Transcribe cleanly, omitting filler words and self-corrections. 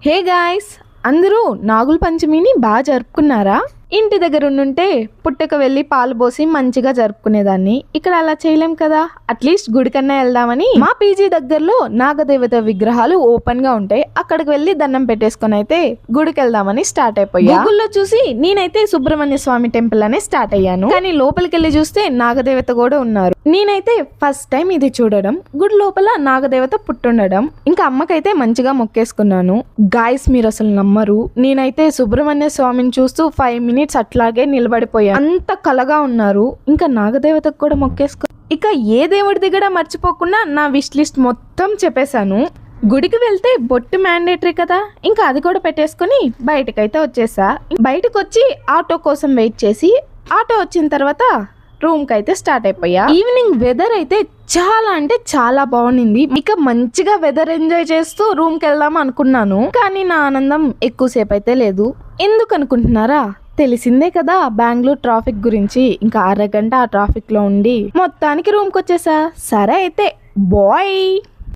Hey guys, అందరూ నాగుల పంచమిని బాగా జరుపుకున్నారా? ఇంటి దగ్గర ఉండుంటే పుట్టక వెళ్ళి పాలు పోసి మంచిగా జరుపుకునేదాన్ని. ఇక్కడ అలా చేయలేం కదా, అట్లీస్ట్ గుడికన్నా వెళ్దామని మా పీజీ దగ్గరలో నాగదేవత విగ్రహాలు ఓపెన్ గా ఉంటాయి. అక్కడికి వెళ్ళి దండం పెట్టేసుకొని అయితే గుడికి వెళ్దామని స్టార్ట్ అయిపోయా. గూగుల్లో చూసి నేనైతే సుబ్రహ్మణ్య స్వామి టెంపుల్ అనే స్టార్ట్ అయ్యాను. కానీ లోపలికి వెళ్ళి చూస్తే నాగదేవత కూడా ఉన్నారు. నేనైతే ఫస్ట్ టైం ఇది చూడడం, గుడి లోపల నాగదేవత పుట్టుండడం. ఇంకా అమ్మకైతే మంచిగా మొక్కేసుకున్నాను. గాయస్, మీరు అసలు నమ్మరు, నేనైతే సుబ్రహ్మణ్య స్వామిని చూస్తూ 5 minutes అట్లాగే నిలబడిపోయా. అంత కలగా ఉన్నారు. ఇంకా నాగదేవతకు కూడా మొక్కేసుకో. ఇక ఏ దేవుడి దగ్గర మర్చిపోకుండా నా విష్ లిస్ట్ మొత్తం చెప్పేశాను. గుడికి వెళ్తే బొట్టు మ్యాండేటరీ కదా, ఇంకా అది కూడా పెట్టేసుకుని బయటకైతే వచ్చేసా. బయటకు వచ్చి ఆటో కోసం వెయిట్ చేసి ఆటో వచ్చిన తర్వాత రూమ్ కి అయితే స్టార్ట్ అయిపోయా. ఈవినింగ్ వెదర్ అయితే చాలా అంటే చాలా బాగుంది. ఇక మంచిగా వెదర్ ఎంజాయ్ చేస్తూ రూమ్ కి వెళ్దాం అనుకున్నాను. కానీ నా ఆనందం ఎక్కువసేపు అయితే లేదు. ఎందుకు అనుకుంటున్నారా? తెలిసిందే కదా బెంగళూరు ట్రాఫిక్ గురించి. ఇంకా అరగంట ఆ ట్రాఫిక్ లో ఉండి మొత్తానికి రూమ్ కి వచ్చేసా. సరే అయితే బాయ్.